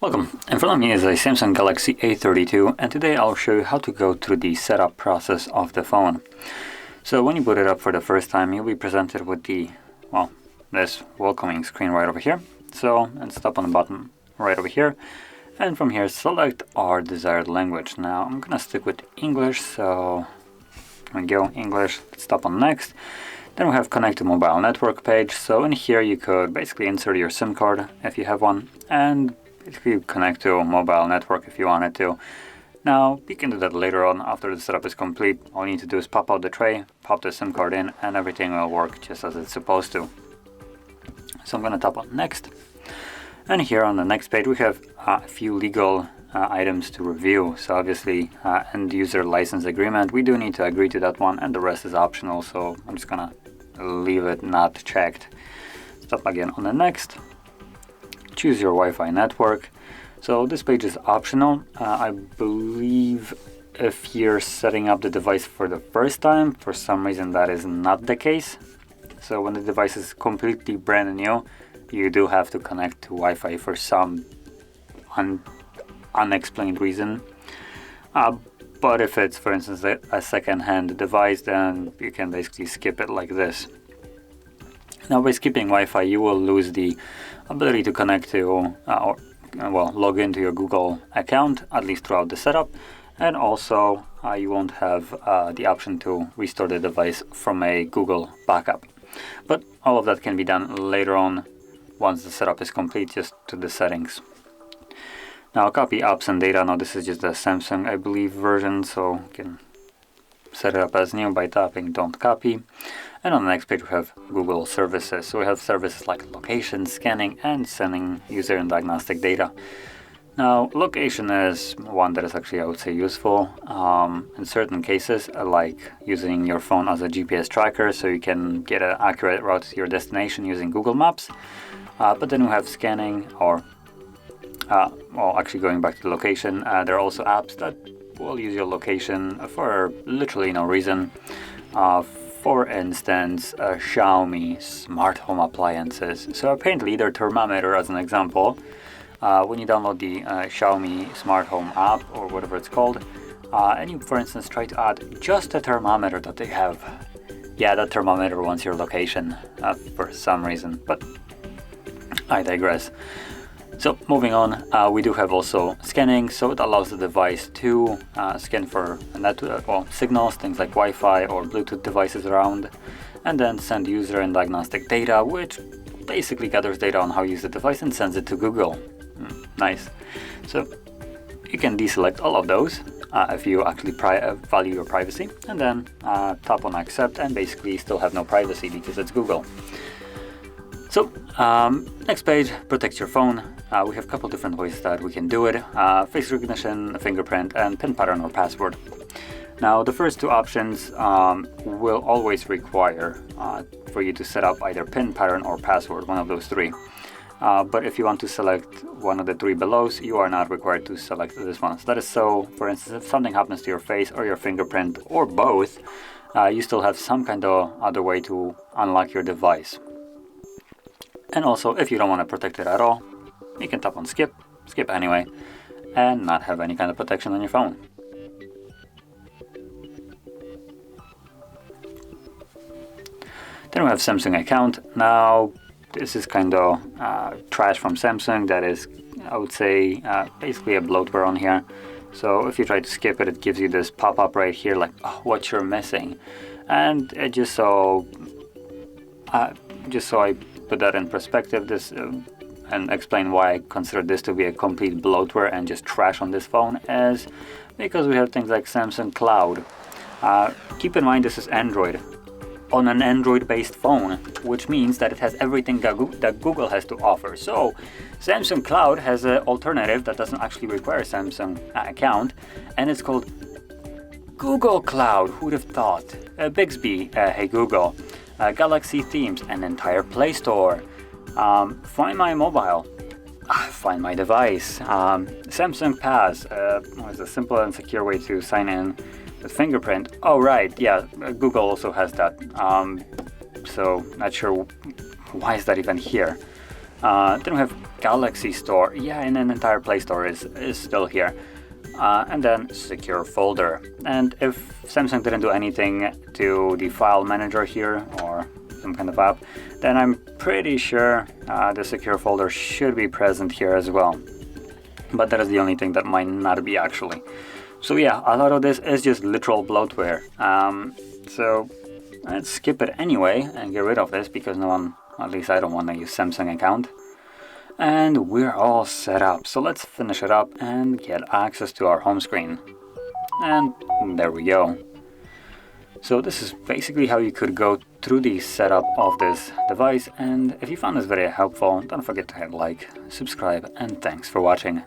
Welcome, in front of me is a Samsung Galaxy A32, and today I'll show you how to go through the setup process of the phone. So when you boot it up for the first time, you'll be presented with this welcoming screen right over here. So let's tap on the button right over here, and from here select our desired language. Now I'm gonna stick with English, so here we go, English. Let's tap on next. Then we have connect to mobile network page. So in here you could basically insert your SIM card if you have one, and basically connect to a mobile network if you wanted to. Now you can do that later on after the setup is complete. All you need to do is pop out the tray, pop the SIM card in, and everything will work just as it's supposed to. So I'm going to tap on next, and here on the next page we have a few legal items to review. So obviously end user license agreement, we do need to agree to that one, and the rest is optional, so I'm just gonna leave it not checked. Tap again on the next. Choose your Wi-Fi network. So this page is optional. I believe if you're setting up the device for the first time, for some reason that is not the case. So when the device is completely brand new, you do have to connect to Wi-Fi for some unexplained reason. But if it's, for instance, a second-hand device, then you can basically skip it like this. Now by skipping Wi-Fi, you will lose the ability to connect to log into your Google account, at least throughout the setup, and also you won't have the option to restore the device from a Google backup. But all of that can be done later on once the setup is complete, just to the settings. Now copy apps and data. Now this is just the Samsung, I believe, version, so you can set it up as new by tapping don't copy. And on the next page we have Google services. So we have services like location, scanning, and sending user and diagnostic data. Now location is one that is actually, I would say, useful in certain cases, like using your phone as a GPS tracker so you can get an accurate route to your destination using Google Maps. But then we have scanning, or actually going back to the location, there are also apps that will use your location for literally no reason. For instance, Xiaomi smart home appliances. So apparently their thermometer, as an example, when you download the Xiaomi smart home app, or whatever it's called, and you, for instance, try to add just a thermometer that they have, that thermometer wants your location for some reason, but I digress. So moving on, we do have also scanning, so it allows the device to scan for signals, things like Wi-Fi or Bluetooth devices around, and then send user and diagnostic data, which basically gathers data on how you use the device and sends it to Google. Nice. So you can deselect all of those if you actually value your privacy, and then tap on accept, and basically still have no privacy because it's Google. So next page, protect your phone. We have a couple different ways that we can do it. Face recognition, fingerprint, and PIN pattern or password. Now the first two options will always require for you to set up either PIN pattern or password, one of those three. But if you want to select one of the three below, you are not required to select this one. So that is so, for instance, if something happens to your face or your fingerprint or both, you still have some kind of other way to unlock your device. And also, if you don't want to protect it at all, you can tap on skip anyway, and not have any kind of protection on your phone. Then we have Samsung account. Now this is kind of trash from Samsung. That is, I would say, basically a bloatware on here. So if you try to skip it, it gives you this pop-up right here like, oh, what you're missing. And just so I put that in perspective, this and explain why I consider this to be a complete bloatware and just trash on this phone, is because we have things like Samsung Cloud. Keep in mind this is Android on an Android-based phone, which means that it has everything that Google has to offer. So Samsung Cloud has an alternative that doesn't actually require a Samsung account, and it's called Google Cloud. Who'd have thought? Bixby, hey Google, Galaxy themes, an entire Play Store, Find My Mobile, Find My Device, Samsung Pass, is a simple and secure way to sign in with fingerprint. Oh right, yeah, Google also has that. so not sure why is that even here. Then we have Galaxy Store. Yeah, and an entire Play Store is still here. And then secure folder. And if Samsung didn't do anything to the file manager here or some kind of app, then I'm pretty sure the secure folder should be present here as well. But that is the only thing that might not be actually. So yeah, a lot of this is just literal bloatware. So let's skip it anyway and get rid of this because no one, at least I don't want to use Samsung account. And we're all set up. So let's finish it up and get access to our home screen. And there we go. So this is basically how you could go through the setup of this device. And if you found this video helpful, don't forget to hit like, subscribe, and thanks for watching.